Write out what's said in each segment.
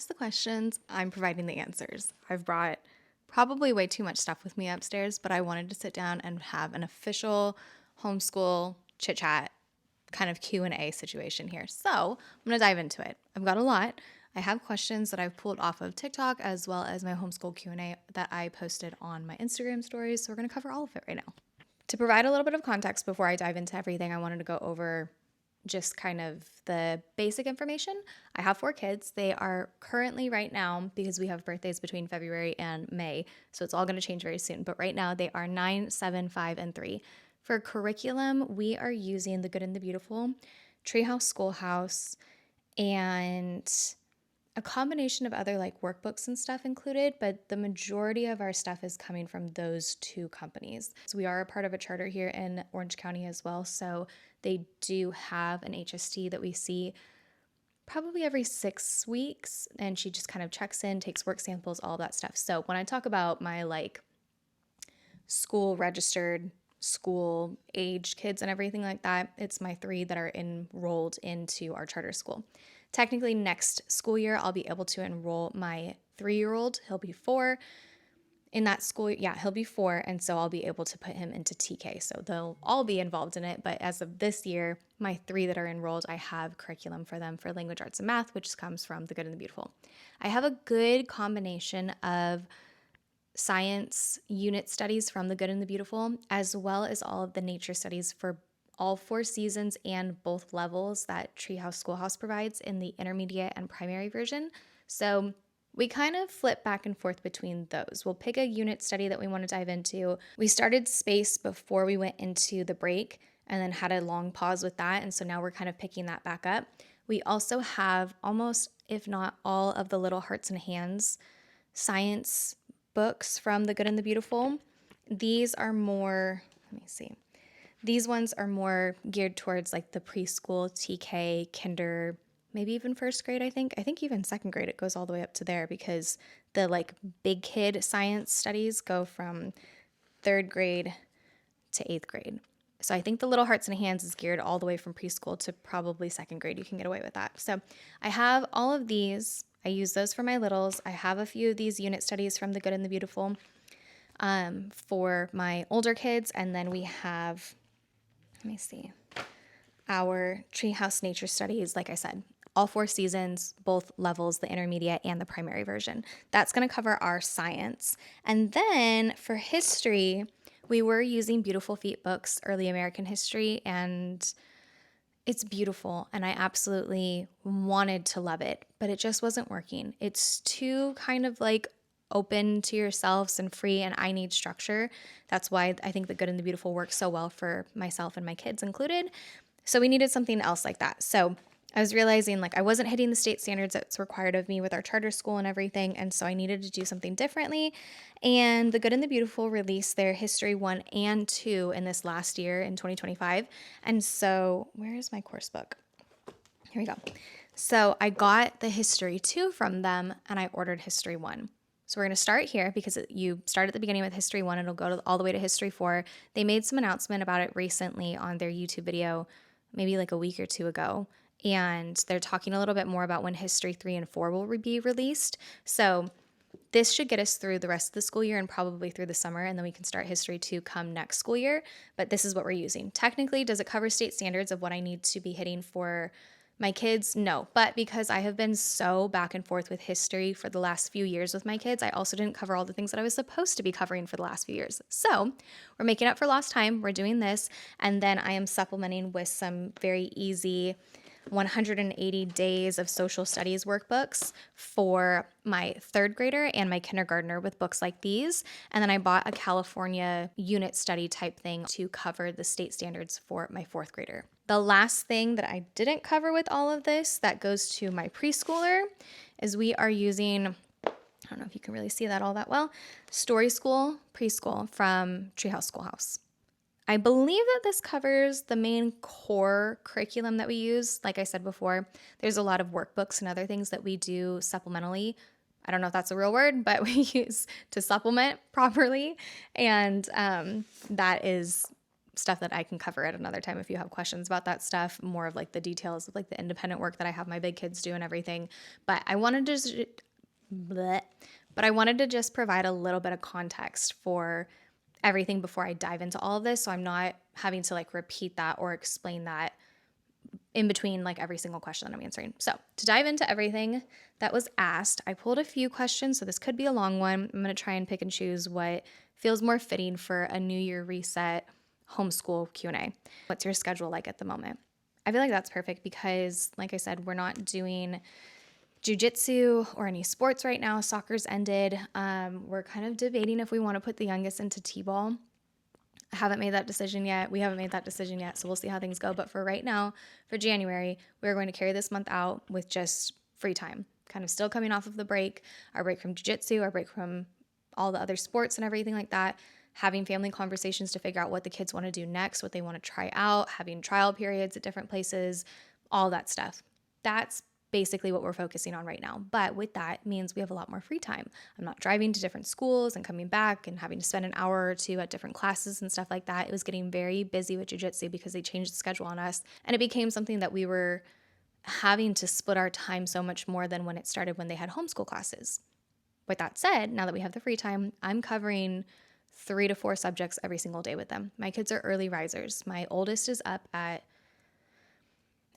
ask the questions, I'm providing the answers. I've brought probably way too much stuff with me upstairs, but I wanted to sit down and have an official homeschool chit chat kind of Q&A situation here. So I'm going to dive into it. I've got a lot. I have questions that I've pulled off of TikTok as well as my homeschool Q&A that I posted on my Instagram stories. So we're going to cover all of it right now. To provide a little bit of context before I dive into everything, I wanted to go over just kind of the basic information. I have 4 kids. They are currently right now, because we have birthdays between February and May, so it's all going to change very soon. But right now they are 9, 7, 5, and 3. For curriculum, we are using The Good and the Beautiful, Treehouse Schoolhouse, and a combination of other like workbooks and stuff included, but the majority of our stuff is coming from those 2 companies. So we are a part of a charter here in Orange County as well. So they do have an HST that we see probably every 6 weeks, and she just kind of checks in, takes work samples, all that stuff. So when I talk about my like school registered, school aged kids and everything like that, it's my 3 that are enrolled into our charter school. Technically, next school year, I'll be able to enroll my 3-year-old. He'll be 4 in that school. Yeah, he'll be 4. And so I'll be able to put him into TK. So they'll all be involved in it. But as of this year, my 3 that are enrolled, I have curriculum for them for language arts and math, which comes from The Good and the Beautiful. I have a good combination of science unit studies from The Good and the Beautiful, as well as all of the nature studies for all 4 seasons and both levels that Treehouse Schoolhouse provides in the intermediate and primary version. So we kind of flip back and forth between those. We'll pick a unit study that we want to dive into. We started space before we went into the break and then had a long pause with that. And so now we're kind of picking that back up. We also have almost, if not all, of the Little Hearts and Hands science books from The Good and the Beautiful. These are more, let me see. These ones are more geared towards like the preschool, TK, kinder, maybe even first grade, I think. I think even second grade, it goes all the way up to there because the like big kid science studies go from 3rd grade to 8th grade. So I think the Little Hearts and Hands is geared all the way from preschool to probably 2nd grade. You can get away with that. So I have all of these. I use those for my littles. I have a few of these unit studies from The Good and the Beautiful for my older kids. And then we have, let me see, our Treehouse Nature Studies, like I said, all 4 seasons, both levels, the intermediate and the primary version. That's going to cover our science. And then for history, we were using Beautiful Feet books, Early American History, and it's beautiful. And I absolutely wanted to love it, but it just wasn't working. It's too kind of like open to yourselves and free, and I need structure. That's why I think The Good and the Beautiful works so well for myself and my kids included. So we needed something else like that. So I was realizing like I wasn't hitting the state standards that's required of me with our charter school and everything, and so I needed to do something differently. And The Good and the Beautiful released their History 1 and 2 in this last year in 2025. And so where is my course book? Here we go. So I got the History 2 from them, and I ordered History 1. So we're going to start here because you start at the beginning with History 1. It'll go all the way to History 4. They made some announcement about it recently on their YouTube video, maybe like a week or 2 ago. And they're talking a little bit more about when History 3 and 4 will be released. So this should get us through the rest of the school year and probably through the summer, and then we can start History 2 come next school year. But this is what we're using. Technically, does it cover state standards of what I need to be hitting for my kids? No, but because I have been so back and forth with history for the last few years with my kids, I also didn't cover all the things that I was supposed to be covering for the last few years. So we're making up for lost time. We're doing this, and then I am supplementing with some very easy 180 days of social studies workbooks for my 3rd grader and my kindergartner with books like these. And then I bought a California unit study type thing to cover the state standards for my 4th grader. The last thing that I didn't cover with all of this that goes to my preschooler is we are using, I don't know if you can really see that all that well, Story School Preschool from Treehouse Schoolhouse. I believe that this covers the main core curriculum that we use. Like I said before, there's a lot of workbooks and other things that we do supplementally. I don't know if that's a real word, but we use to supplement properly. And that is stuff that I can cover at another time if you have questions about that stuff, more of like the details of like the independent work that I have my big kids do and everything. But I wanted to bleh, but I wanted to just provide a little bit of context for everything before I dive into all of this, so I'm not having to like repeat that or explain that in between like every single question that I'm answering. So to dive into everything that was asked, I pulled a few questions, so this could be a long one. I'm going to try and pick and choose what feels more fitting for a New Year reset homeschool Q&A. What's your schedule like at the moment? I feel like that's perfect because, like I said, we're not doing jiu-jitsu or any sports right now. Soccer's ended. We're kind of debating if we want to put the youngest into t-ball. I haven't made that decision yet. We haven't made that decision yet, so we'll see how things go. But for right now, for January, we're going to carry this month out with just free time, kind of still coming off of the break, our break from jiu-jitsu, our break from all the other sports and everything like that, having family conversations to figure out what the kids want to do next, what they want to try out, having trial periods at different places, all that stuff. That's basically what we're focusing on right now. But with that means we have a lot more free time. I'm not driving to different schools and coming back and having to spend an hour or two at different classes and stuff like that. It was getting very busy with jiu-jitsu because they changed the schedule on us, and it became something that we were having to split our time so much more than when it started when they had homeschool classes. With that said, now that we have the free time, I'm covering 3 to 4 subjects every single day with them. My kids are early risers. My oldest is up at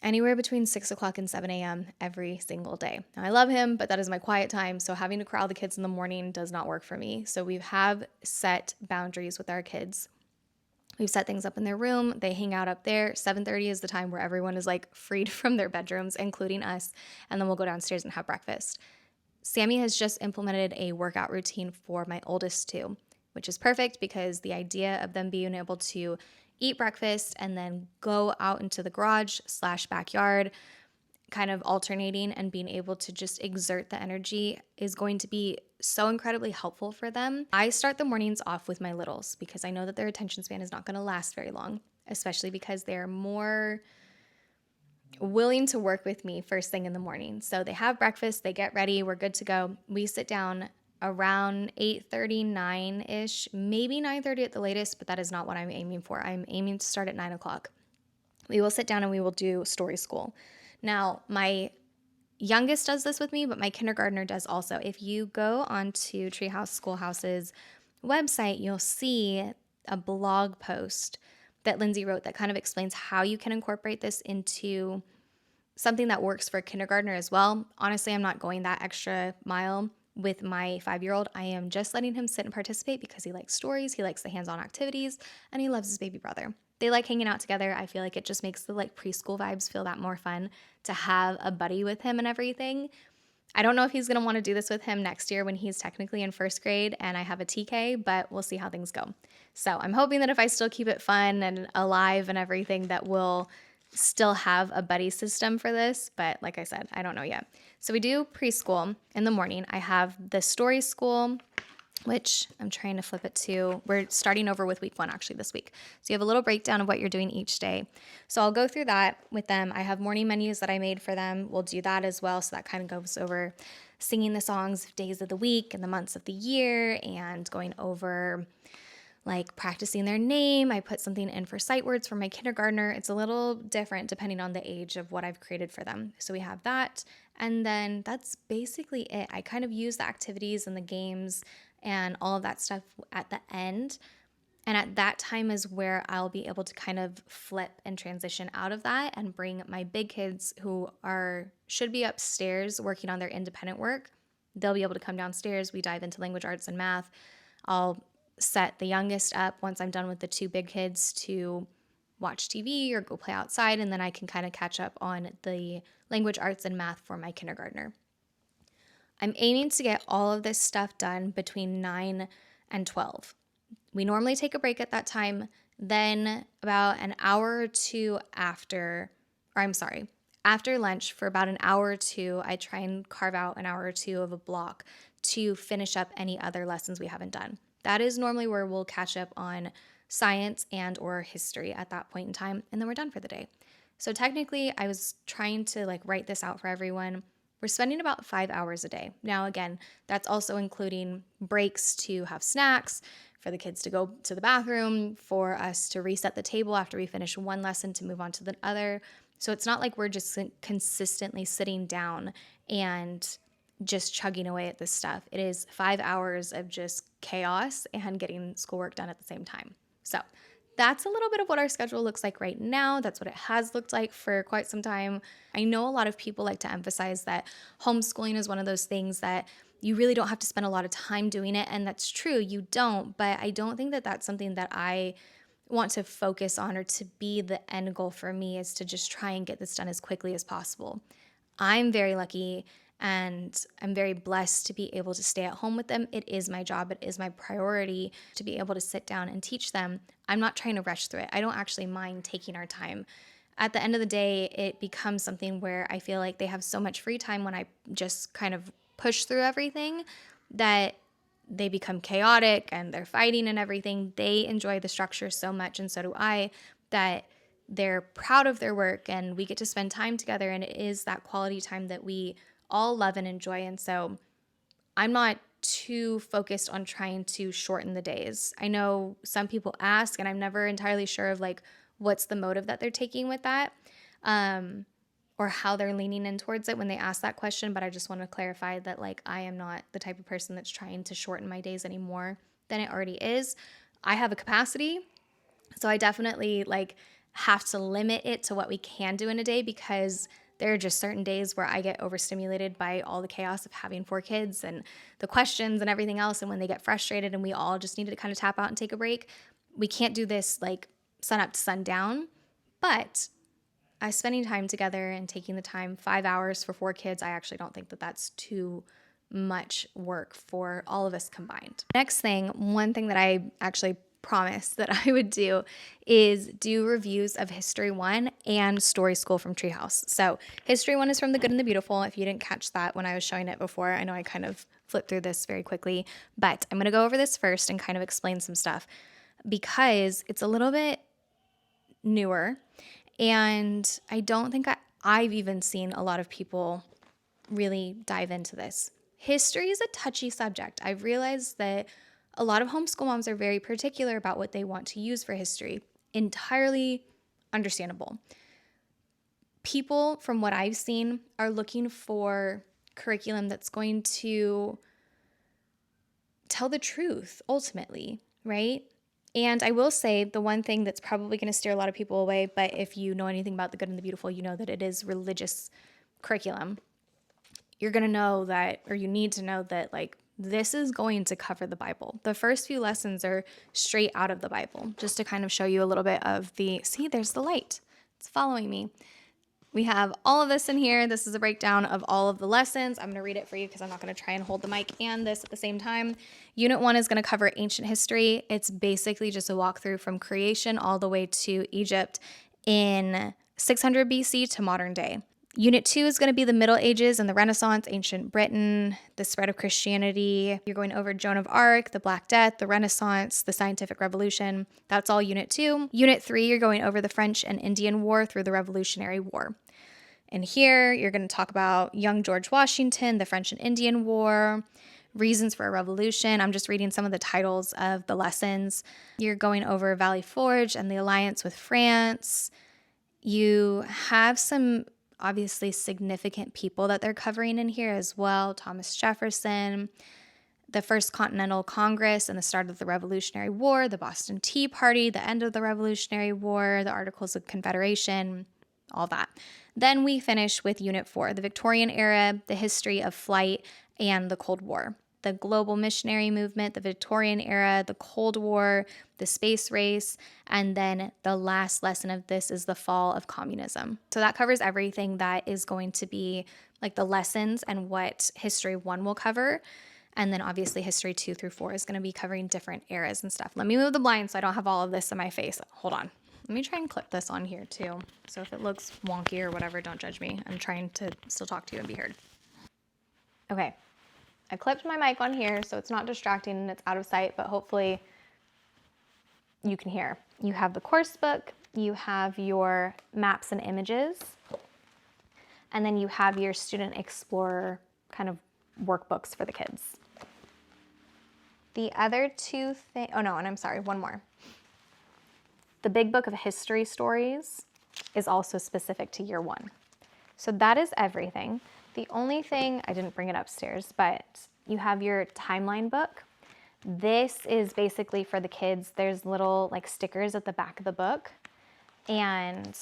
anywhere between 6 o'clock and 7 a.m. every single day. Now, I love him, but that is my quiet time, so having to corral the kids in the morning does not work for me. So we have set boundaries with our kids. We've set things up in their room. They hang out up there. 7:30 is the time where everyone is like freed from their bedrooms, including us, and then we'll go downstairs and have breakfast. Sammy has just implemented a workout routine for my oldest too, which is perfect because the idea of them being able to eat breakfast and then go out into the garage/backyard, kind of alternating and being able to just exert the energy is going to be so incredibly helpful for them. I start the mornings off with my littles because I know that their attention span is not going to last very long, especially because they're more willing to work with me first thing in the morning. So they have breakfast, they get ready, we're good to go. We sit down around 8:30, 9-ish, maybe 9:30 at the latest, but that is not what I'm aiming for. I'm aiming to start at 9 o'clock. We will sit down and we will do story school. Now, my youngest does this with me, but my kindergartner does also. If you go onto Treehouse Schoolhouse's website, you'll see a blog post that Lindsay wrote that kind of explains how you can incorporate this into something that works for a kindergartner as well. Honestly, I'm not going that extra mile with my 5-year-old. I am just letting him sit and participate because he likes stories, he likes the hands-on activities, and he loves his baby brother. They like hanging out together. I feel like it just makes the like preschool vibes feel that more fun to have a buddy with him and everything. I don't know if he's going to want to do this with him next year when he's technically in first grade and I have a TK, but we'll see how things go. So I'm hoping that if I still keep it fun and alive and everything, that we'll still have a buddy system for this. But like I said, I don't know yet. So we do preschool in the morning. I have the story school, which I'm trying to flip it to. We're starting over with week 1 actually this week. So you have a little breakdown of what you're doing each day. So I'll go through that with them. I have morning menus that I made for them. We'll do that as well. So that kind of goes over singing the songs of days of the week and the months of the year and going over like practicing their name. I put something in for sight words for my kindergartner. It's a little different depending on the age of what I've created for them. So we have that. And then that's basically it. I kind of use the activities and the games and all of that stuff at the end. And at that time is where I'll be able to kind of flip and transition out of that and bring my big kids who should be upstairs working on their independent work. They'll be able to come downstairs. We dive into language arts and math. I'll set the youngest up once I'm done with the 2 big kids to watch TV or go play outside, and then I can kind of catch up on the language arts and math for my kindergartner. I'm aiming to get all of this stuff done between 9 and 12. We normally take a break at that time. Then about an hour or two after lunch for about an hour or two, I try and carve out an hour or two of a block to finish up any other lessons we haven't done. That is normally where we'll catch up on science and or history at that point in time, and then we're done for the day. So technically, I was trying to like write this out for everyone. We're spending about 5 hours a day. Now, again, that's also including breaks to have snacks, for the kids to go to the bathroom, for us to reset the table after we finish one lesson to move on to the other. So it's not like we're just consistently sitting down and just chugging away at this stuff. It is 5 hours of just chaos and getting schoolwork done at the same time. So that's a little bit of what our schedule looks like right now. That's what it has looked like for quite some time. I know a lot of people like to emphasize that homeschooling is one of those things that you really don't have to spend a lot of time doing it. And that's true, you don't. But I don't think that that's something that I want to focus on, or to be the end goal for me, is to just try and get this done as quickly as possible. I'm very lucky and I'm very blessed to be able to stay at home with them. It is my job. It is my priority to be able to sit down and teach them. I'm not trying to rush through it. I don't actually mind taking our time. At the end of the day, it becomes something where I feel like they have so much free time when I just kind of push through everything that they become chaotic and they're fighting and everything. They enjoy the structure so much, and so do I, that they're proud of their work and we get to spend time together, and it is that quality time that we all love and enjoy. And so I'm not too focused on trying to shorten the days. I know some people ask, and I'm never entirely sure of like what's the motive that they're taking with that, or how they're leaning in towards it when they ask that question. But I just want to clarify that like I am not the type of person that's trying to shorten my days any more than it already is. I have a capacity, so I definitely like have to limit it to what we can do in a day, because there are just certain days where I get overstimulated by all the chaos of having 4 kids and the questions and everything else. And when they get frustrated and we all just need to kind of tap out and take a break, we can't do this like sun up to sundown. But spending time together and taking the time, 5 hours for 4 kids, I actually don't think that that's too much work for all of us combined. Next thing, one thing that I actually promised that I would do is do reviews of History 1 and Story School from Treehouse. So History 1 is from The Good and the Beautiful. If you didn't catch that when I was showing it before, I know I kind of flipped through this very quickly, but I'm going to go over this first and kind of explain some stuff because it's a little bit newer, and I don't think I've even seen a lot of people really dive into this. History is a touchy subject. I've realized that a lot of homeschool moms are very particular about what they want to use for history. Entirely understandable. People, from what I've seen, are looking for curriculum that's going to tell the truth, ultimately, right? And I will say the one thing that's probably going to steer a lot of people away, but if you know anything about The Good and the Beautiful, you know that it is religious curriculum. You're going to know that, or you need to know that, like, this is going to cover the Bible. The first few lessons are straight out of the Bible, just to kind of show you a little bit of see, there's the light. It's following me. We have all of this in here. This is a breakdown of all of the lessons. I'm going to read it for you because I'm not going to try and hold the mic and this at the same time. Unit 1 is going to cover ancient history. It's basically just a walkthrough from creation all the way to Egypt in 600 BC to modern day. Unit 2 is going to be the Middle Ages and the Renaissance, ancient Britain, the spread of Christianity. You're going over Joan of Arc, the Black Death, the Renaissance, the Scientific Revolution. That's all Unit 2. Unit 3, you're going over the French and Indian War through the Revolutionary War. And here, you're going to talk about young George Washington, the French and Indian War, reasons for a revolution. I'm just reading some of the titles of the lessons. You're going over Valley Forge and the alliance with France. You have some obviously significant people that they're covering in here as well. Thomas Jefferson, the First Continental Congress and the start of the Revolutionary War, the Boston Tea Party, the end of the Revolutionary War, the Articles of Confederation, all that. Then we finish with Unit 4, the Victorian era, the history of flight, and the Cold War. The global missionary movement, the Victorian era, the Cold War, the space race, and then the last lesson of this is the fall of communism. So that covers everything that is going to be like the lessons and what History 1 will cover. And then obviously History 2 through 4 is going to be covering different eras and stuff. Let me move the blinds so I don't have all of this in my face. Hold on. Let me try and clip this on here too. So if it looks wonky or whatever, don't judge me. I'm trying to still talk to you and be heard. Okay. I clipped my mic on here so it's not distracting and it's out of sight, but hopefully you can hear. You have the course book, you have your maps and images, and then you have your Student Explorer kind of workbooks for the kids. The other two things, oh no, and I'm sorry, one more. The big book of history stories is also specific to year 1. So that is everything. The only thing, I didn't bring it upstairs, but you have your timeline book. This is basically for the kids. There's little like stickers at the back of the book, and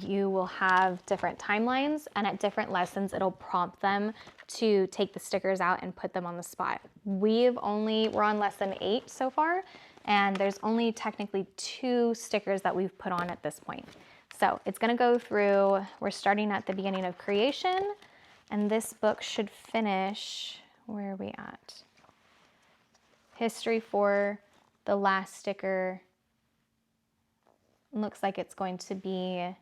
you will have different timelines, and at different lessons, it'll prompt them to take the stickers out and put them on the spot. We're on lesson 8 so far, and there's only technically 2 stickers that we've put on at this point. So it's gonna go through, we're starting at the beginning of creation, and this book should finish, where are we at? History 4, the last sticker looks like it's going to be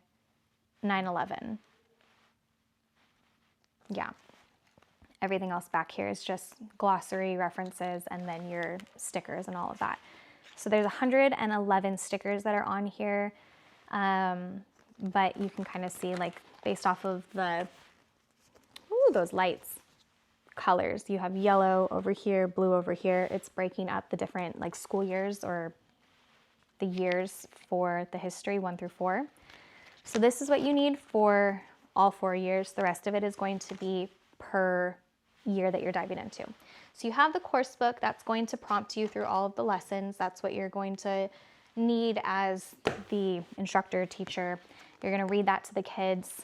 9/11. Yeah. Everything else back here is just glossary references and then your stickers and all of that. So there's 111 stickers that are on here. But you can kind of see, like, based off of those lights, colors. You have yellow over here, blue over here. It's breaking up the different like school years or the years for the history 1 through 4. So this is what you need for all 4 years. The rest of it is going to be per year that you're diving into. So you have the course book that's going to prompt you through all of the lessons. That's what you're going to need as the instructor, teacher. You're going to read that to the kids.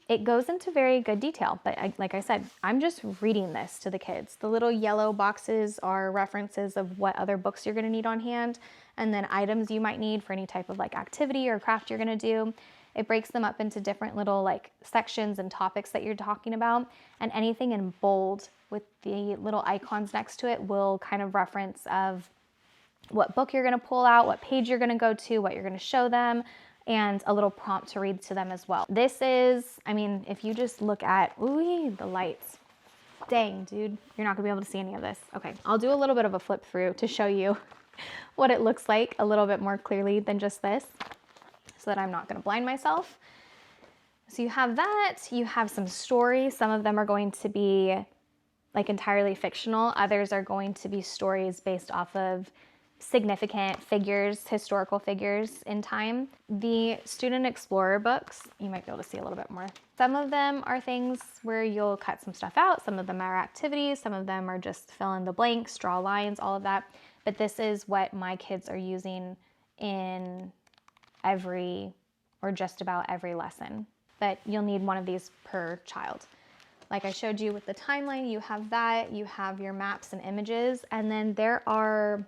It goes into very good detail, but like I said, I'm just reading this to the kids. The little yellow boxes are references of what other books you're going to need on hand, and then items you might need for any type of like activity or craft you're going to do. It breaks them up into different little like sections and topics that you're talking about, and anything in bold with the little icons next to it will kind of reference of what book you're going to pull out, what page you're going to go to, what you're going to show them, and a little prompt to read to them as well. This is, I mean, if you just look at, ooh, the lights. Dang, dude, you're not gonna be able to see any of this. Okay, I'll do a little bit of a flip through to show you what it looks like a little bit more clearly than just this, so that I'm not gonna blind myself. So you have that, you have some stories. Some of them are going to be like entirely fictional. Others are going to be stories based off of significant figures, historical figures in time. The Student Explorer books, you might be able to see a little bit more. Some of them are things where you'll cut some stuff out. Some of them are activities. Some of them are just fill in the blanks, draw lines, all of that. But this is what my kids are using in every, or just about every lesson. But you'll need one of these per child. Like I showed you with the timeline, you have that, you have your maps and images, and then there are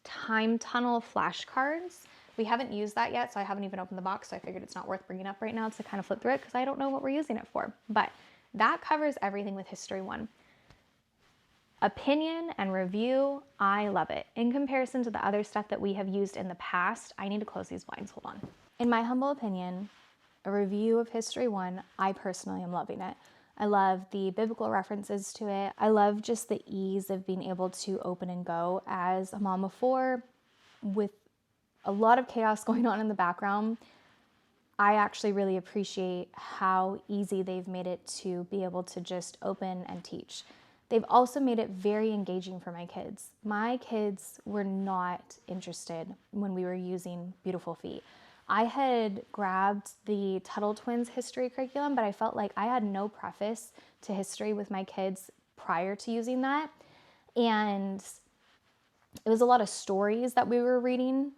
time tunnel flashcards. We haven't used that yet, so I haven't even opened the box, so I figured it's not worth bringing up right now to kind of flip through it because I don't know what we're using it for. But that covers everything with History 1. Opinion and review, I love it. In comparison to the other stuff that we have used in the past, I need to close these blinds, hold on. In my humble opinion, a review of History 1, I personally am loving it. I love the biblical references to it. I love just the ease of being able to open and go as a mom of 4 with a lot of chaos going on in the background. I actually really appreciate how easy they've made it to be able to just open and teach. They've also made it very engaging for my kids. My kids were not interested when we were using Beautiful Feet. I had grabbed the Tuttle Twins history curriculum, but I felt like I had no preface to history with my kids prior to using that. And it was a lot of stories that we were reading.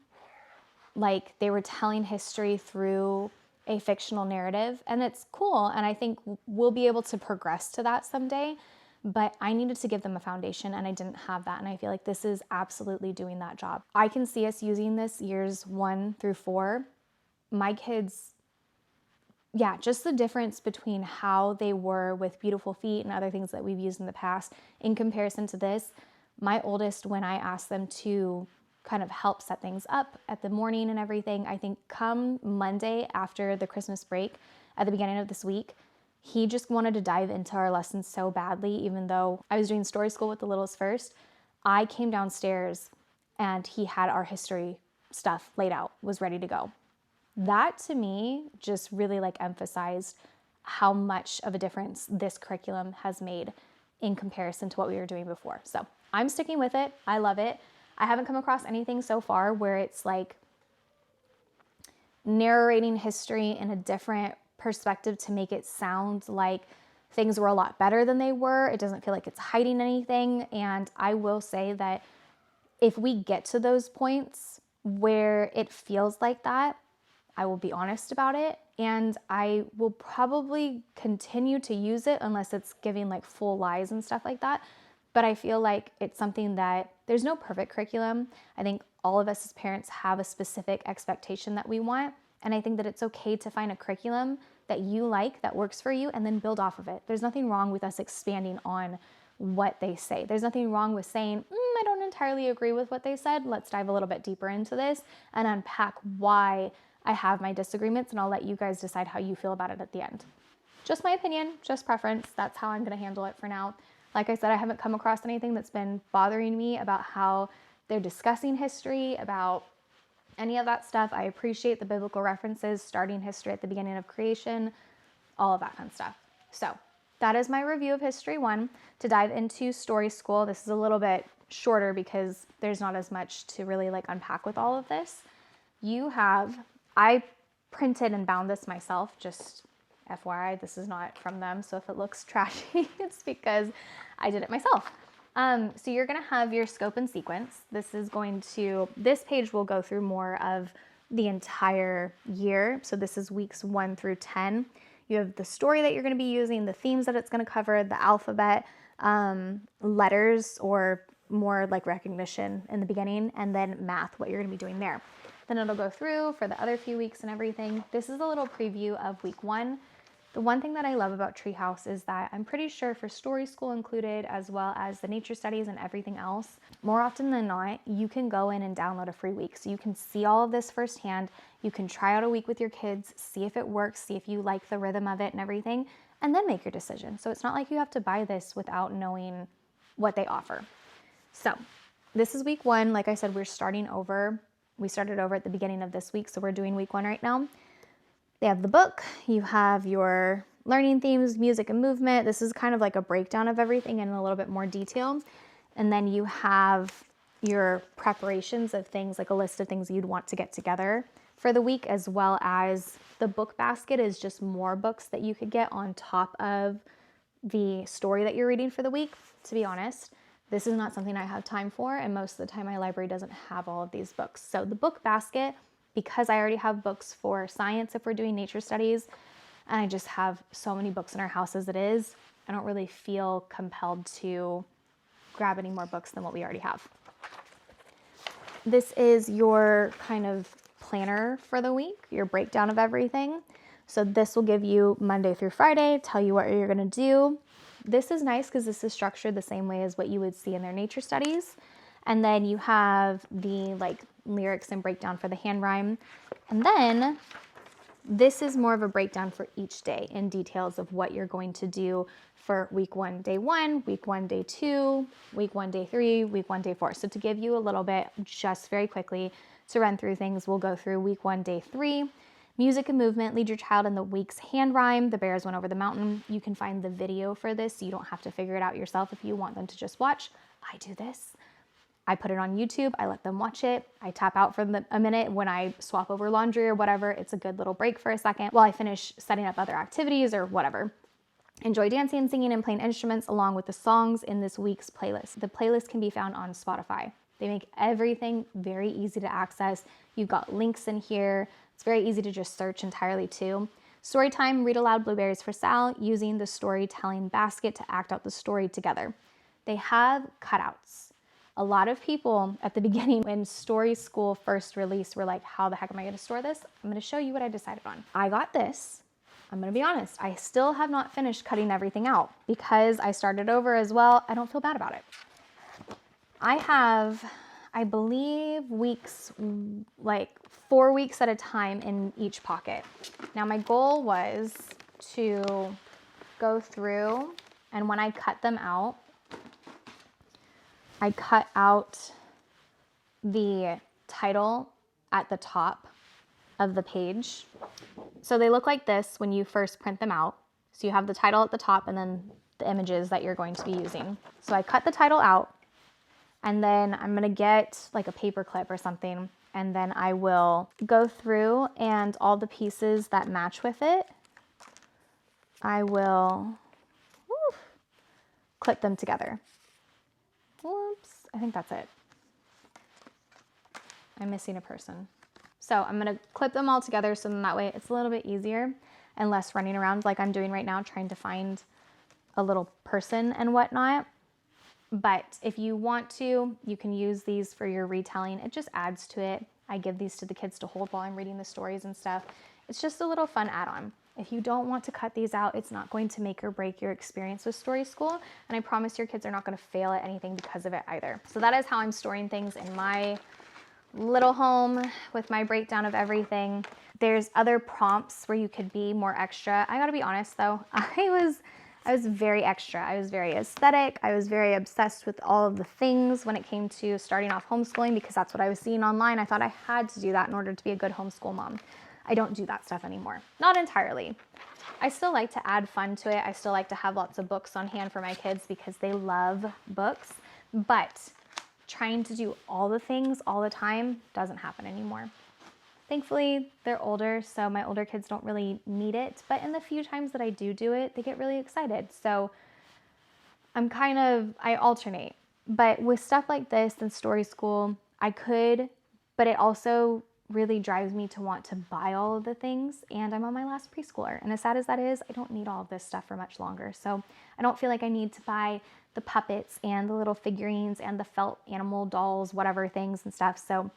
Like they were telling history through a fictional narrative, and it's cool. And I think we'll be able to progress to that someday, but I needed to give them a foundation and I didn't have that. And I feel like this is absolutely doing that job. I can see us using this years 1 through 4. My kids, yeah, just the difference between how they were with Beautiful Feet and other things that we've used in the past in comparison to this. My oldest, when I asked them to kind of help set things up at the morning and everything, I think come Monday after the Christmas break, at the beginning of this week, he just wanted to dive into our lessons so badly. Even though I was doing story school with the littles first, I came downstairs and he had our history stuff laid out, was ready to go. That to me just really like emphasized how much of a difference this curriculum has made in comparison to what we were doing before. So I'm sticking with it. I love it. I haven't come across anything so far where it's like narrating history in a different perspective to make it sound like things were a lot better than they were. It doesn't feel like it's hiding anything. And I will say that if we get to those points where it feels like that, I will be honest about it, and I will probably continue to use it unless it's giving like full lies and stuff like that. But I feel like it's something that there's no perfect curriculum. I think all of us as parents have a specific expectation that we want. And I think that it's okay to find a curriculum that you like, that works for you, and then build off of it. There's nothing wrong with us expanding on what they say. There's nothing wrong with saying, I don't entirely agree with what they said. Let's dive a little bit deeper into this and unpack why I have my disagreements, and I'll let you guys decide how you feel about it at the end. Just my opinion, just preference. That's how I'm going to handle it for now. Like I said, I haven't come across anything that's been bothering me about how they're discussing history, about any of that stuff. I appreciate the biblical references, starting history at the beginning of creation, all of that fun stuff. So that is my review of History 1. To dive into Story School, this is a little bit shorter because there's not as much to really like unpack with all of this. I printed and bound this myself, just FYI, this is not from them. So if it looks trashy, it's because I did it myself. So you're going to have your scope and sequence. This page will go through more of the entire year. So this is weeks 1 through 10. You have the story that you're going to be using, the themes that it's going to cover, the alphabet, letters or more like recognition in the beginning, and then math, what you're going to be doing there. Then it'll go through for the other few weeks and everything. This is a little preview of week 1. The one thing that I love about Treehouse is that I'm pretty sure for Story School included, as well as the nature studies and everything else, more often than not, you can go in and download a free week. So you can see all of this firsthand. You can try out a week with your kids, see if it works, see if you like the rhythm of it and everything, and then make your decision. So it's not like you have to buy this without knowing what they offer. So this is week 1. Like I said, we're starting over. We started over at the beginning of this week, so we're doing week 1 right now. They have the book, you have your learning themes, music and movement. This is kind of like a breakdown of everything in a little bit more detail. And then you have your preparations of things, like a list of things you'd want to get together for the week, as well as the book basket is just more books that you could get on top of the story that you're reading for the week. To be honest, this is not something I have time for, and most of the time my library doesn't have all of these books. So the book basket, because I already have books for science if we're doing nature studies, and I just have so many books in our house as it is, I don't really feel compelled to grab any more books than what we already have. This is your kind of planner for the week, your breakdown of everything. So this will give you Monday through Friday, tell you what you're going to do. This is nice because this is structured the same way as what you would see in their nature studies. And then you have the like lyrics and breakdown for the hand rhyme. And then this is more of a breakdown for each day in details of what you're going to do for week 1, day 1, week 1, day 2, week 1, day 3, week 1, day 4. So to give you a little bit, just very quickly to run through things, we'll go through week 1, day 3. Music and movement, lead your child in the week's hand rhyme. The bears went over the mountain. You can find the video for this, so you don't have to figure it out yourself if you want them to just watch. I do this. I put it on YouTube, I let them watch it, I tap out for a minute when I swap over laundry or whatever. It's a good little break for a second while I finish setting up other activities or whatever. Enjoy dancing, singing, and playing instruments along with the songs in this week's playlist. The playlist can be found on Spotify. They make everything very easy to access. You've got links in here. It's very easy to just search entirely too. Story time, read aloud Blueberries for Sal, using the storytelling basket to act out the story together. They have cutouts. A lot of people at the beginning when Story School first released were like, how the heck am I going to store this? I'm going to show you what I decided on. I got this. I'm going to be honest. I still have not finished cutting everything out because I started over as well. I don't feel bad about it. I have, I believe, weeks, like 4 weeks at a time in each pocket. Now my goal was to go through, and when I cut them out, I cut out the title at the top of the page. So they look like this when you first print them out. So you have the title at the top and then the images that you're going to be using. So I cut the title out, and then I'm gonna get like a paper clip or something, and then I will go through, and all the pieces that match with it, I will clip them together. Whoops, I think that's it. I'm missing a person. So I'm gonna clip them all together so then that way it's a little bit easier and less running around like I'm doing right now, trying to find a little person and whatnot. But if you want to, you can use these for your retelling. It just adds to it. I give these to the kids to hold while I'm reading the stories and stuff. It's just a little fun add-on. If you don't want to cut these out, it's not going to make or break your experience with Story School. And I promise your kids are not going to fail at anything because of it either. So that is how I'm storing things in my little home with my breakdown of everything. There's other prompts where you could be more extra. I gotta be honest though, I was very extra. I was very aesthetic. I was very obsessed with all of the things when it came to starting off homeschooling because that's what I was seeing online. I thought I had to do that in order to be a good homeschool mom. I don't do that stuff anymore. Not entirely. I still like to add fun to it. I still like to have lots of books on hand for my kids because they love books, but trying to do all the things all the time doesn't happen anymore. Thankfully, they're older, so my older kids don't really need it, but in the few times that I do it, they get really excited. So I alternate. But with stuff like this and Story School, I could, but it also really drives me to want to buy all of the things, and I'm on my last preschooler. And as sad as that is, I don't need all of this stuff for much longer. So I don't feel like I need to buy the puppets and the little figurines and the felt animal dolls, whatever things and stuff. So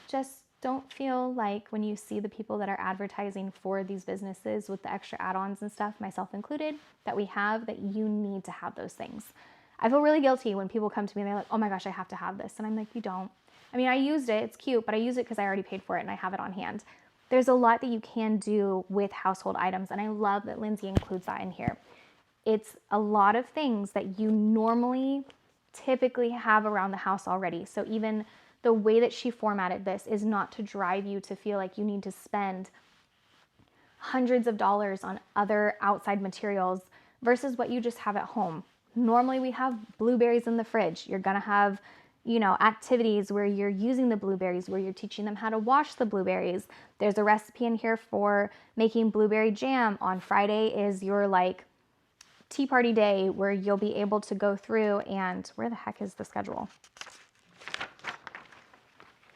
just don't feel like when you see the people that are advertising for these businesses with the extra add-ons and stuff, myself included, that we have, that you need to have those things. I feel really guilty when people come to me and they're like, oh my gosh, I have to have this. And I'm like, you don't. I mean, I used it, it's cute, but I use it because I already paid for it and I have it on hand. There's a lot that you can do with household items, and I love that Lindsay includes that in here. It's a lot of things that you normally typically have around the house already. So even the way that she formatted this is not to drive you to feel like you need to spend hundreds of dollars on other outside materials versus what you just have at home. Normally we have blueberries in the fridge. You're gonna have, activities where you're using the blueberries, where you're teaching them how to wash the blueberries. There's a recipe in here for making blueberry jam. On Friday is your tea party day where you'll be able to go through and, where the heck is the schedule?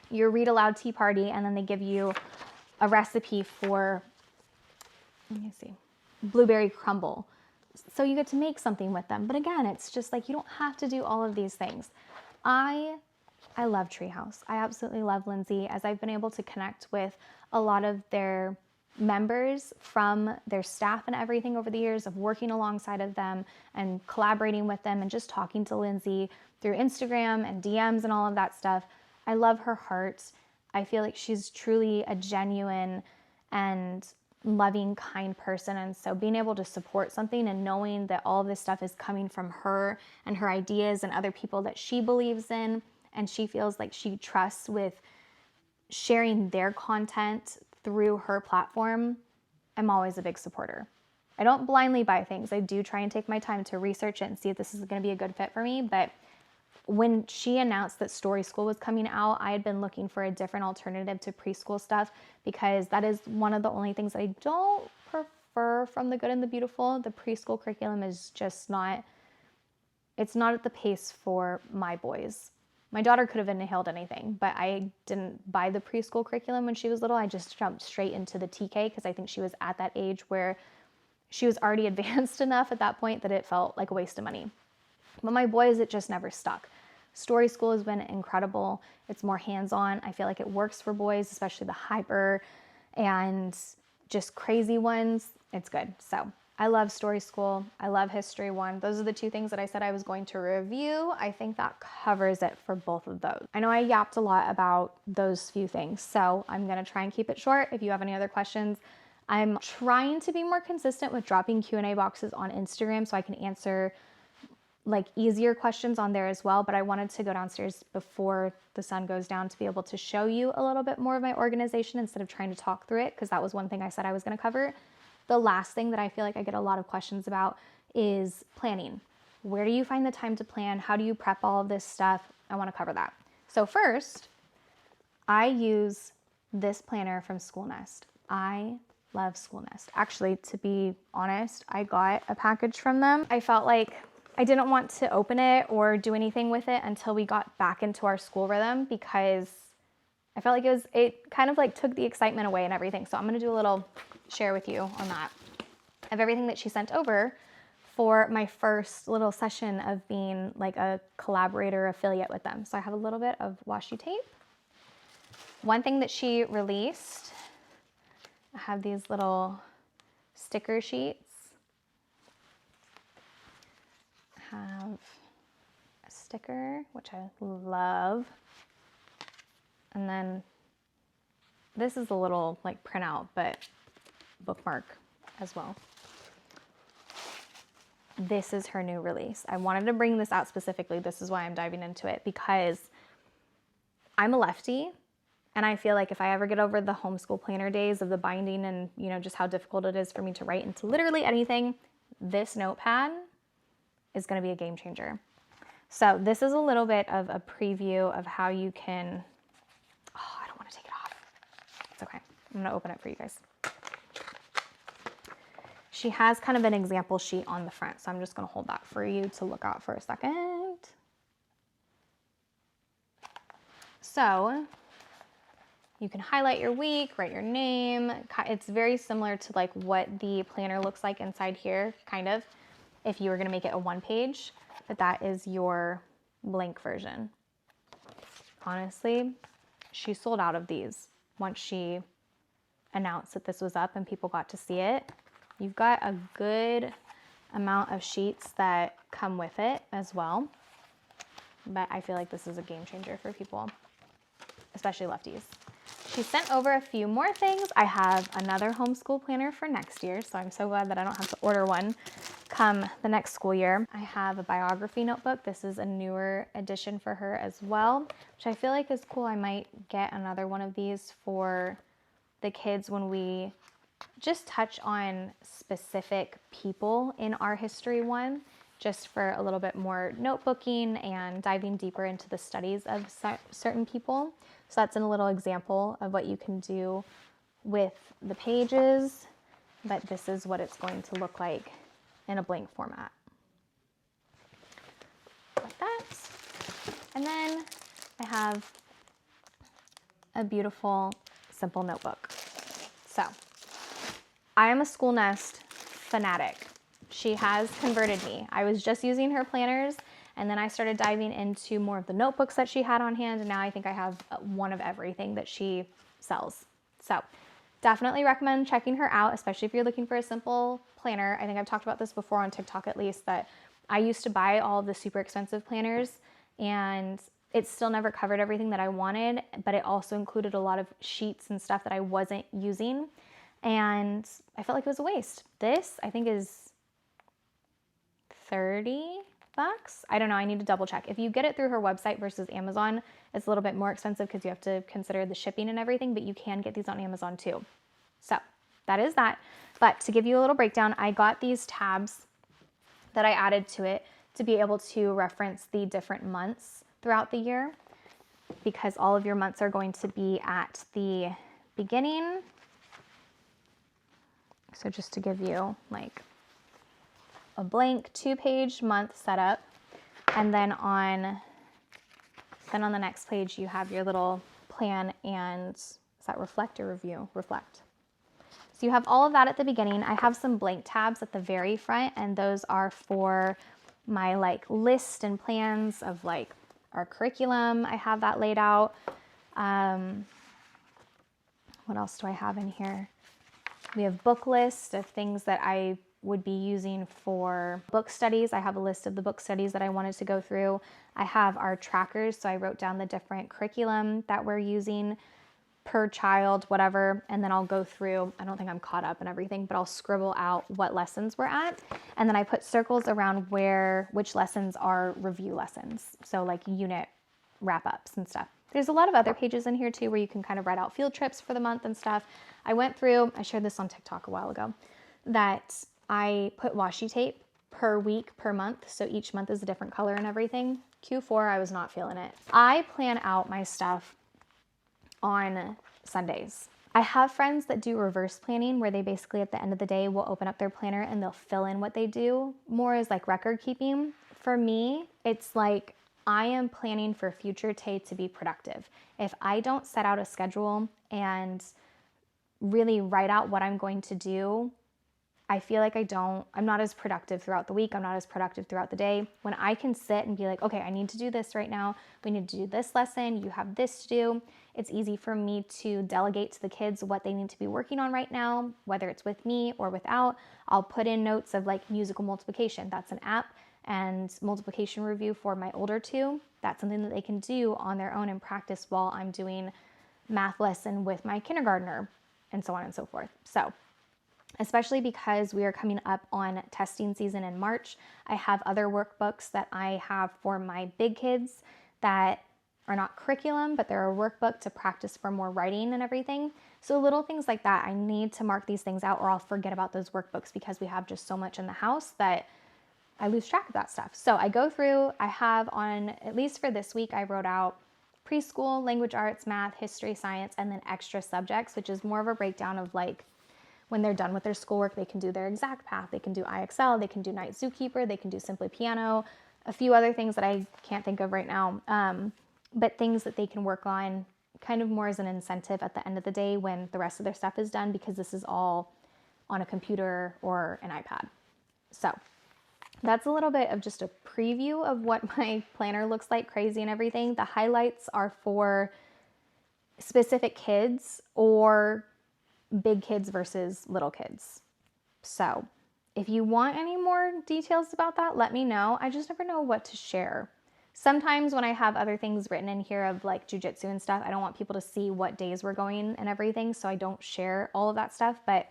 Your read aloud tea party, and then they give you a recipe for, let me see, blueberry crumble. So you get to make something with them. But again, it's just like, you don't have to do all of these things. I love Treehouse. I absolutely love Lindsay, as I've been able to connect with a lot of their members from their staff and everything over the years of working alongside of them and collaborating with them and just talking to Lindsay through Instagram and DMs and all of that stuff. I love her heart. I feel like she's truly a genuine and loving, kind person. And so being able to support something and knowing that all of this stuff is coming from her and her ideas and other people that she believes in and she feels like she trusts with sharing their content through her platform, I'm always a big supporter. I don't blindly buy things. I do try and take my time to research it and see if this is going to be a good fit for me. But when she announced that Story School was coming out, I had been looking for a different alternative to preschool stuff because that is one of the only things that I don't prefer from The Good and the Beautiful. The preschool curriculum is just not, it's not at the pace for my boys. My daughter could have inhaled anything, but I didn't buy the preschool curriculum when she was little. I just jumped straight into the TK because I think she was at that age where she was already advanced enough at that point that it felt like a waste of money. But my boys, it just never stuck. Story School has been incredible. It's more hands-on. I feel like it works for boys, especially the hyper and just crazy ones. It's good. So I love Story School. I love History 1. Those are the two things that I said I was going to review. I think that covers it for both of those. I know I yapped a lot about those few things, so I'm going to try and keep it short. If you have any other questions, I'm trying to be more consistent with dropping Q&A boxes on Instagram so I can answer easier questions on there as well, but I wanted to go downstairs before the sun goes down to be able to show you a little bit more of my organization instead of trying to talk through it, because that was one thing I said I was going to cover. The last thing that I feel like I get a lot of questions about is planning. Where do you find the time to plan? How do you prep all of this stuff? I want to cover that. So first, I use this planner from School Nest. I love School Nest. Actually, to be honest, I got a package from them. I felt like I didn't want to open it or do anything with it until we got back into our school rhythm, because I felt like it kind of like took the excitement away and everything. So I'm gonna do a little share with you on that of everything that she sent over for my first little session of being like a collaborator affiliate with them. So I have a little bit of washi tape. One thing that she released, I have these little sticker sheets. I have a sticker, which I love. And then this is a little like printout, but bookmark as well. This is her new release. I wanted to bring this out specifically. This is why I'm diving into it, because I'm a lefty, and I feel like if I ever get over the homeschool planner days of the binding and, you know, just how difficult it is for me to write into literally anything, this notepad is going to be a game changer. So this is a little bit of a preview of how you can, oh, I don't want to take it off. It's okay. I'm going to open it for you guys. She has kind of an example sheet on the front, so I'm just going to hold that for you to look at for a second. So you can highlight your week, write your name. It's very similar to like what the planner looks like inside here, kind of, if you were going to make it a one page, but that is your blank version. Honestly, she sold out of these once she announced that this was up and people got to see it. You've got a good amount of sheets that come with it as well, but I feel like this is a game changer for people, especially lefties. She sent over a few more things. I have another homeschool planner for next year, so I'm so glad that I don't have to order one come the next school year. I have a biography notebook. This is a newer edition for her as well, which I feel like is cool. I might get another one of these for the kids when we just touch on specific people in our history one, just for a little bit more notebooking and diving deeper into the studies of certain people. So that's a little example of what you can do with the pages, but this is what it's going to look like in a blank format. Like that. And then I have a beautiful, simple notebook. So I am a School Nest fanatic. She has converted me. I was just using her planners, and then I started diving into more of the notebooks that she had on hand, and now I think I have one of everything that she sells. So definitely recommend checking her out, especially if you're looking for a simple planner. I think I've talked about this before on TikTok at least, that I used to buy all of the super expensive planners, and it still never covered everything that I wanted, but it also included a lot of sheets and stuff that I wasn't using. And I felt like it was a waste. This, I think, is $30. I don't know, I need to double check. If you get it through her website versus Amazon, it's a little bit more expensive because you have to consider the shipping and everything, but you can get these on Amazon too. So that is that. But to give you a little breakdown, I got these tabs that I added to it to be able to reference the different months throughout the year, because all of your months are going to be at the beginning. So just to give you like a blank 2-page month setup, and then on the next page you have your little plan and, is that reflect or review? Reflect. So you have all of that at the beginning. I have some blank tabs at the very front, and those are for my like list and plans of like our curriculum. I have that laid out. What else do I have in here? We have book lists of things that I would be using for book studies. I have a list of the book studies that I wanted to go through. I have our trackers, so I wrote down the different curriculum that we're using per child, whatever, and then I'll go through. I don't think I'm caught up and everything, but I'll scribble out what lessons we're at, and then I put circles around which lessons are review lessons, so like unit wrap-ups and stuff. There's a lot of other pages in here too where you can kind of write out field trips for the month and stuff. I went through, I shared this on TikTok a while ago, that I put washi tape per week, per month. So each month is a different color and everything. Q4, I was not feeling it. I plan out my stuff on Sundays. I have friends that do reverse planning where they basically at the end of the day will open up their planner and they'll fill in what they do more as like record keeping. For me, it's like I am planning for future Tay to be productive. If I don't set out a schedule and really write out what I'm going to do, I feel like I'm not as productive throughout the week. I'm not as productive throughout the day. When I can sit and be like, okay, I need to do this right now. We need to do this lesson. You have this to do. It's easy for me to delegate to the kids what they need to be working on right now, whether it's with me or without. I'll put in notes of like musical multiplication. That's an app, and multiplication review for my older two. That's something that they can do on their own and practice while I'm doing math lesson with my kindergartner, and so on and so forth. So especially because we are coming up on testing season in March, I have other workbooks that I have for my big kids that are not curriculum, but they're a workbook to practice for more writing and everything. So little things like that, I need to mark these things out or I'll forget about those workbooks because we have just so much in the house that I lose track of that stuff. So I go through, I have on, at least for this week, I wrote out preschool, language arts, math, history, science, and then extra subjects, which is more of a breakdown of like, when they're done with their schoolwork, they can do their exact path, they can do IXL, they can do Night Zookeeper, they can do Simply Piano, a few other things that I can't think of right now, but things that they can work on kind of more as an incentive at the end of the day when the rest of their stuff is done, because this is all on a computer or an iPad. So that's a little bit of just a preview of what my planner looks like, crazy and everything. The highlights are for specific kids or big kids versus little kids. So if you want any more details about that, let me know. I just never know what to share. Sometimes when I have other things written in here of like jujitsu and stuff, I don't want people to see what days we're going and everything, so I don't share all of that stuff, but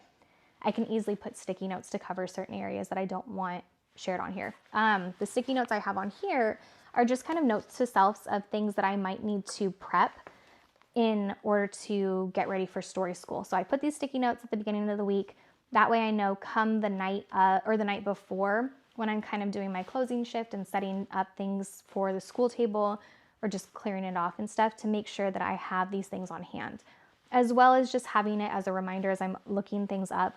I can easily put sticky notes to cover certain areas that I don't want shared on here. The sticky notes I have on here are just kind of notes to selves of things that I might need to prep in order to get ready for story school. So I put these sticky notes at the beginning of the week. That way I know come the night or the night before when I'm kind of doing my closing shift and setting up things for the school table or just clearing it off and stuff, to make sure that I have these things on hand, as well as just having it as a reminder as I'm looking things up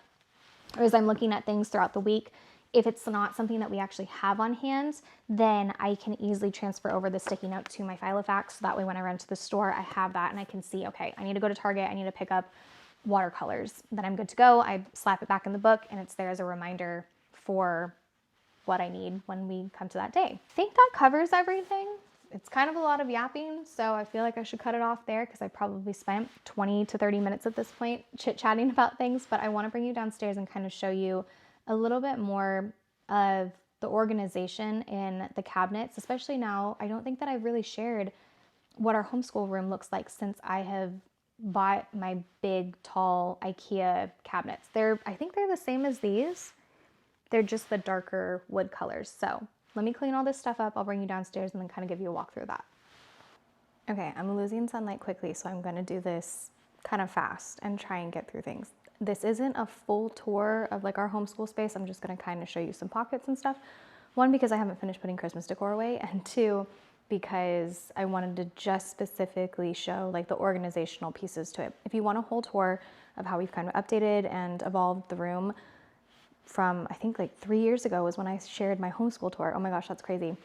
or as I'm looking at things throughout the week. If it's not something that we actually have on hand, then I can easily transfer over the sticky note to my Filofax. So that way when I run to the store, I have that and I can see, okay, I need to go to Target, I need to pick up watercolors. Then I'm good to go. I slap it back in the book and it's there as a reminder for what I need when we come to that day. I think that covers everything. It's kind of a lot of yapping, so I feel like I should cut it off there because I probably spent 20 to 30 minutes at this point chit-chatting about things, but I want to bring you downstairs and kind of show you a little bit more of the organization in the cabinets, especially now. I don't think that I've really shared what our homeschool room looks like since I have bought my big, tall IKEA cabinets. I think they're the same as these. They're just the darker wood colors. So let me clean all this stuff up. I'll bring you downstairs and then kind of give you a walk through that. Okay, I'm losing sunlight quickly, so I'm gonna do this kind of fast and try and get through things. This isn't a full tour of like our homeschool space. I'm just gonna kind of show you some pockets and stuff. One, because I haven't finished putting Christmas decor away, and two, because I wanted to just specifically show like the organizational pieces to it. If you want a whole tour of how we've kind of updated and evolved the room from, I think like 3 years ago was when I shared my homeschool tour. Oh my gosh, that's crazy.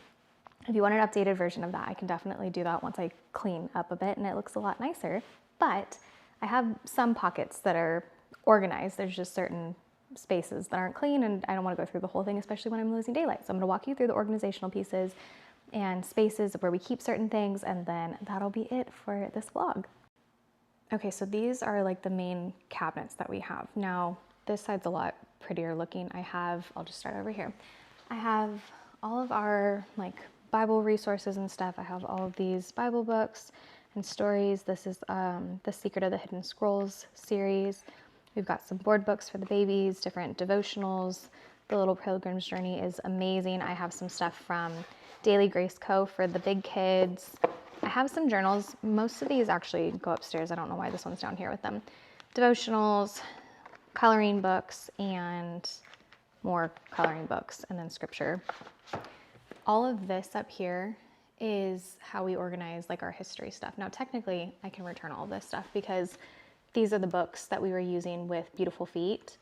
If you want an updated version of that, I can definitely do that once I clean up a bit and it looks a lot nicer. But I have some pockets that are organized. There's just certain spaces that aren't clean and I don't want to go through the whole thing, especially when I'm losing daylight. So I'm going to walk you through the organizational pieces and spaces where we keep certain things, and then that'll be it for this vlog. Okay, so these are like the main cabinets that we have. Now, this side's a lot prettier looking. I'll just start over here. I have all of our like Bible resources and stuff. I have all of these Bible books and stories. This is the Secret of the Hidden Scrolls series. We've got some board books for the babies, different devotionals. The Little Pilgrim's Journey is amazing. I have some stuff from Daily Grace Co. for the big kids. I have some journals. Most of these actually go upstairs. I don't know why this one's down here with them. Devotionals, coloring books, and more coloring books, and then scripture. All of this up here is how we organize like our history stuff. Now, technically, I can return all of this stuff because these are the books that we were using with Beautiful Feet.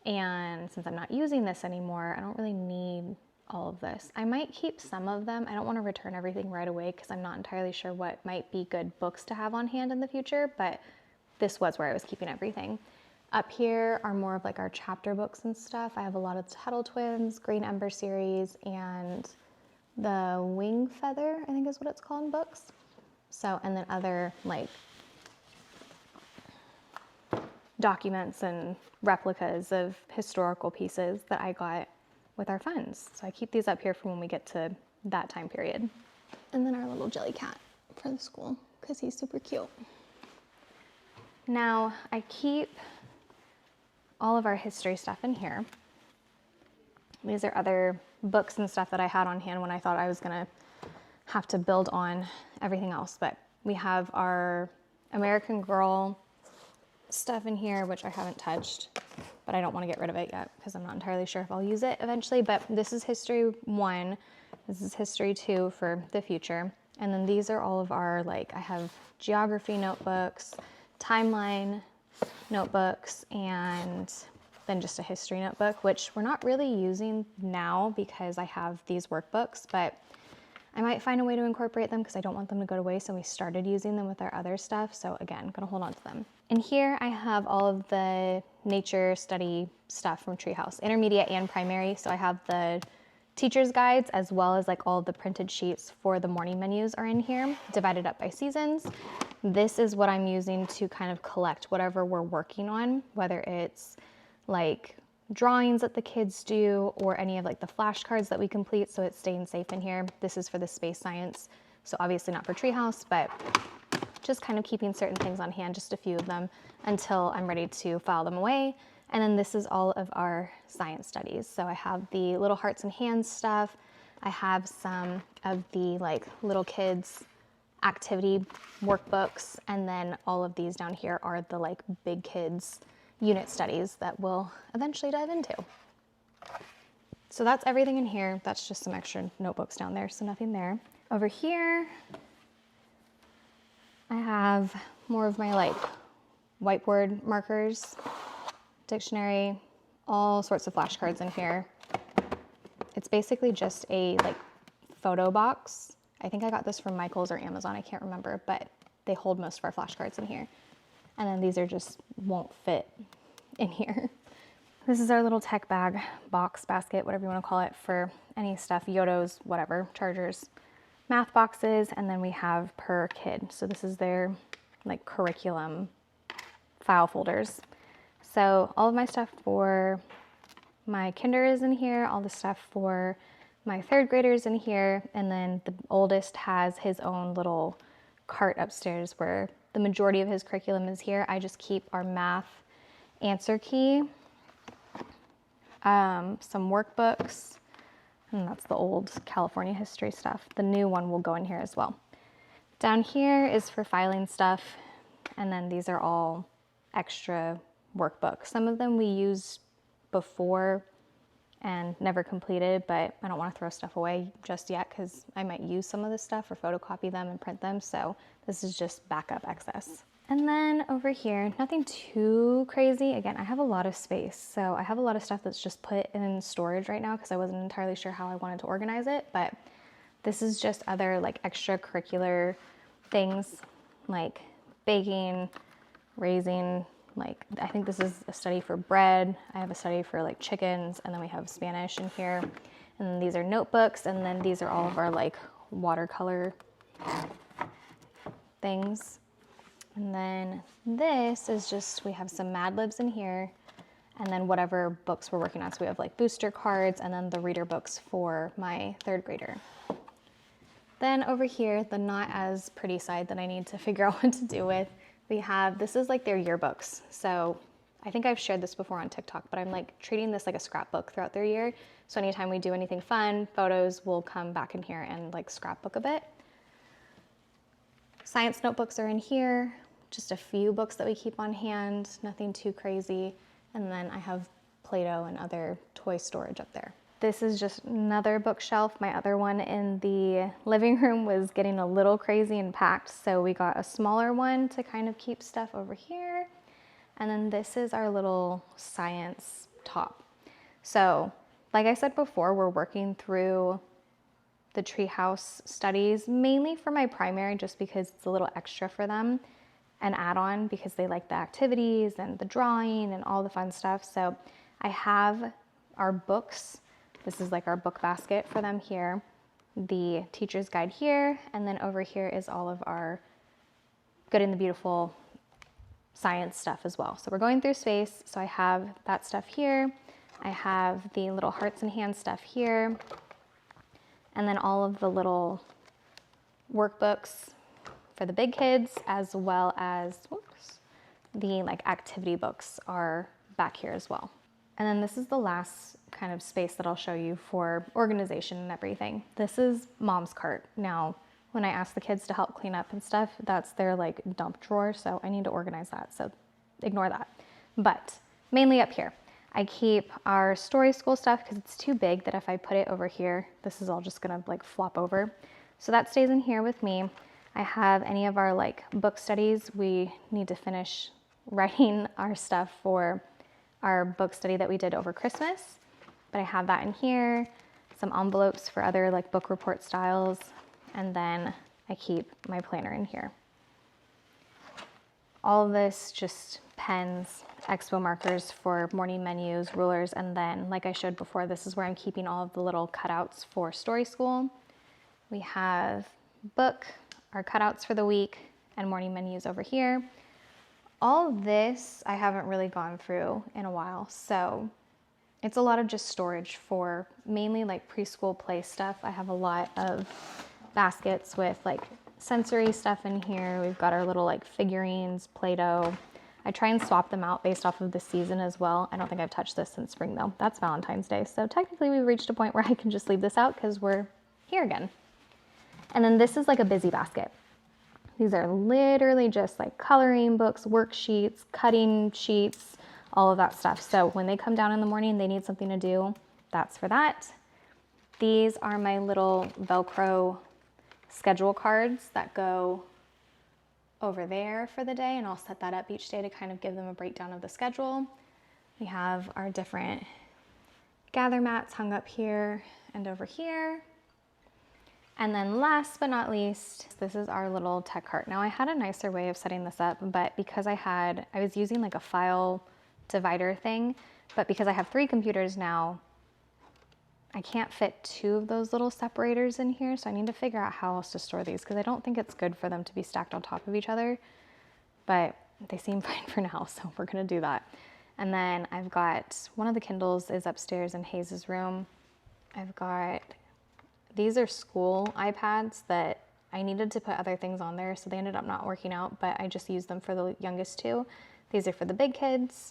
And since I'm not using this anymore, I don't really need all of this. I might keep some of them. I don't want to return everything right away because I'm not entirely sure what might be good books to have on hand in the future, but this was where I was keeping everything. Up here are more of like our chapter books and stuff. I have a lot of Tuttle Twins, Green Ember series, and the Wing Feather, I think is what it's called, books. So, and then other like documents and replicas of historical pieces that I got with our funds. So I keep these up here for when we get to that time period. And then our little jelly cat for the school because he's super cute. Now I keep all of our history stuff in here. These are other books and stuff that I had on hand when I thought I was gonna have to build on everything else. But we have our American Girl stuff in here, which I haven't touched, but I don't want to get rid of it yet because I'm not entirely sure if I'll use it eventually. But this is History 1, this is History 2 for the future. And then these are all of our, like, I have geography notebooks, timeline notebooks, and then just a history notebook, which we're not really using now because I have these workbooks, but I might find a way to incorporate them because I don't want them to go to waste, and we started using them with our other stuff. So again, I'm gonna hold on to them. And here I have all of the nature study stuff from Treehouse, intermediate and primary. So I have the teacher's guides as well as like all the printed sheets for the morning menus are in here, divided up by seasons. This is what I'm using to kind of collect whatever we're working on, whether it's like drawings that the kids do or any of like the flashcards that we complete, so it's staying safe in here. This is for the space science, so obviously not for Treehouse, but just kind of keeping certain things on hand, just a few of them, until I'm ready to file them away. And then this is all of our science studies. So I have the little hearts and hands stuff. I have some of the like little kids activity workbooks, and then all of these down here are the like big kids unit studies that we'll eventually dive into. So that's everything in here. That's just some extra notebooks down there, so nothing there. Over here, I have more of my like whiteboard markers, dictionary, all sorts of flashcards in here. It's basically just a like photo box. I think I got this from Michael's or Amazon, I can't remember, but they hold most of our flashcards in here. And then these are just won't fit in here. This is our little tech bag, box, basket, whatever you want to call it, for any stuff, Yodos, whatever, chargers, math boxes, and then we have per kid. So this is their like curriculum file folders. So all of my stuff for my kinder is in here, all the stuff for my third graders in here, and then the oldest has his own little cart upstairs where the majority of his curriculum is here. I just keep our math answer key, some workbooks, and that's the old California history stuff. The new one will go in here as well. Down here is for filing stuff, and then these are all extra workbooks. Some of them we used before and never completed, but I don't want to throw stuff away just yet because I might use some of this stuff or photocopy them and print them, so this is just backup excess. And then over here, nothing too crazy. Again, I have a lot of space, so I have a lot of stuff that's just put in storage right now because I wasn't entirely sure how I wanted to organize it, but this is just other like extracurricular things like baking, raising, like I think this is a study for bread. I have a study for like chickens, and then we have Spanish in here. And then these are notebooks, and then these are all of our like watercolor things. And then this is just, we have some Mad Libs in here, and then whatever books we're working on. So we have like booster cards, and then the reader books for my third grader. Then over here, the not as pretty side that I need to figure out what to do with, we have, this is like their yearbooks. So I think I've shared this before on TikTok, but I'm like treating this like a scrapbook throughout their year. So anytime we do anything fun, photos will come back in here and like scrapbook a bit. Science notebooks are in here, just a few books that we keep on hand, nothing too crazy. And then I have Play-Doh and other toy storage up there. This is just another bookshelf. My other one in the living room was getting a little crazy and packed, so we got a smaller one to kind of keep stuff over here. And then this is our little science top. So, like I said before, we're working through the treehouse studies, mainly for my primary, just because it's a little extra for them, an add-on because they like the activities and the drawing and all the fun stuff. So I have our books. This is like our book basket for them here, the teacher's guide here, and then over here is all of our Good and the Beautiful science stuff as well. So we're going through space. So I have that stuff here. I have the little hearts and hands stuff here. And then all of the little workbooks for the big kids, as well as, whoops, the like activity books are back here as well. And then this is the last kind of space that I'll show you for organization and everything. This is mom's cart. Now, when I ask the kids to help clean up and stuff, that's their like dump drawer, so I need to organize that, so ignore that. But mainly up here, I keep our story school stuff because it's too big that if I put it over here, this is all just gonna like flop over. So that stays in here with me. I have any of our like book studies. We need to finish writing our stuff for our book study that we did over Christmas, but I have that in here, some envelopes for other like book report styles, and then I keep my planner in here. All of this, just pens, expo markers for morning menus, rulers, and then like I showed before, this is where I'm keeping all of the little cutouts for story school. We have book, our cutouts for the week, and morning menus over here. All of this I haven't really gone through in a while, so it's a lot of just storage for mainly like preschool play stuff. I have a lot of baskets with like sensory stuff in here. We've got our little like figurines, Play-Doh. I try and swap them out based off of the season as well. I don't think I've touched this since spring though. That's Valentine's Day. So technically we've reached a point where I can just leave this out because we're here again. And then this is like a busy basket. These are literally just like coloring books, worksheets, cutting sheets, all of that stuff. So when they come down in the morning, they need something to do. That's for that. These are my little Velcro schedule cards that go over there for the day, and I'll set that up each day to kind of give them a breakdown of the schedule. We have our different gather mats hung up here and over here. And then last but not least, this is our little tech cart. Now I had a nicer way of setting this up, but because I was using like a file divider thing, but because I have 3 computers now, I can't fit 2 of those little separators in here, so I need to figure out how else to store these because I don't think it's good for them to be stacked on top of each other, but they seem fine for now, so we're gonna do that. And then I've got one of the Kindles is upstairs in Hayes' room. I've got, these are school iPads that I needed to put other things on there, so they ended up not working out, but I just used them for the youngest 2. These are for the big kids.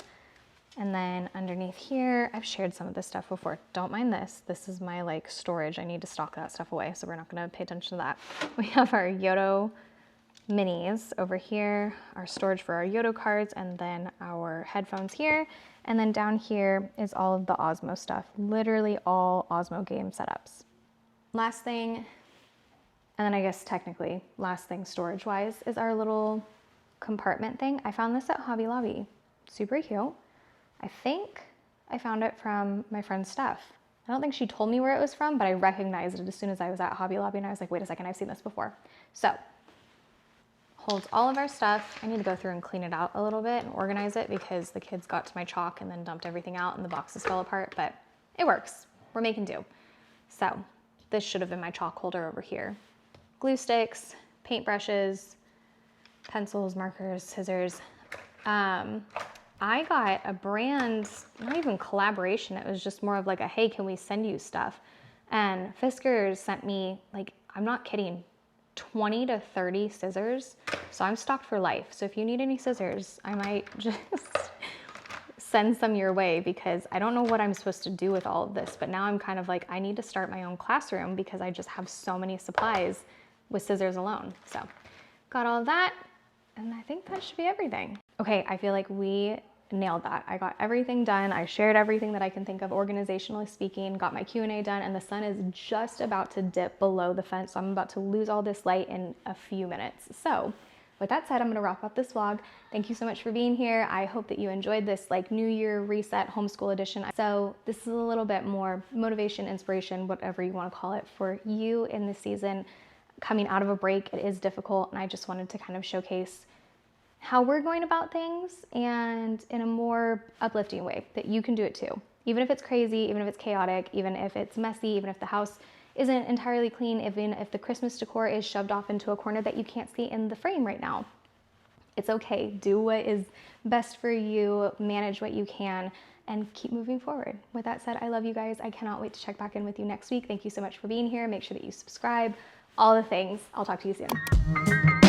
And then underneath here, I've shared some of this stuff before. Don't mind this. This is my like storage. I need to stock that stuff away, so we're not gonna pay attention to that. We have our Yodo minis over here, our storage for our Yodo cards, and then our headphones here. And then down here is all of the Osmo stuff, literally all Osmo game setups. Last thing, and then I guess technically last thing storage-wise is our little compartment thing. I found this at Hobby Lobby. Super cute. I think I found it from my friend's stuff. I don't think she told me where it was from, but I recognized it as soon as I was at Hobby Lobby, and I was like, wait a second, I've seen this before. So, holds all of our stuff. I need to go through and clean it out a little bit and organize it because the kids got to my chalk and then dumped everything out and the boxes fell apart, but it works. We're making do. So, this should have been my chalk holder over here. Glue sticks, paintbrushes, pencils, markers, scissors. I got a brand, not even collaboration, it was just more of like a, hey, can we send you stuff? And Fiskars sent me, like, I'm not kidding, 20 to 30 scissors. So I'm stocked for life. So if you need any scissors, I might just send some your way because I don't know what I'm supposed to do with all of this. But now I'm kind of like, I need to start my own classroom because I just have so many supplies with scissors alone. So got all of that. And I think that should be everything. Okay, I feel like we nailed that. I got everything done. I shared everything that I can think of organizationally speaking, got my Q&A done, and the sun is just about to dip below the fence. So I'm about to lose all this light in a few minutes. So with that said, I'm gonna wrap up this vlog. Thank you so much for being here. I hope that you enjoyed this like New Year reset homeschool edition. So this is a little bit more motivation, inspiration, whatever you wanna call it, for you in this season. Coming out of a break, it is difficult, and I just wanted to kind of showcase how we're going about things and in a more uplifting way that you can do it too. Even if it's crazy, even if it's chaotic, even if it's messy, even if the house isn't entirely clean, even if the Christmas decor is shoved off into a corner that you can't see in the frame right now. It's okay. Do what is best for you, manage what you can, and keep moving forward. With that said, I love you guys. I cannot wait to check back in with you next week. Thank you so much for being here. Make sure that you subscribe, all the things. I'll talk to you soon.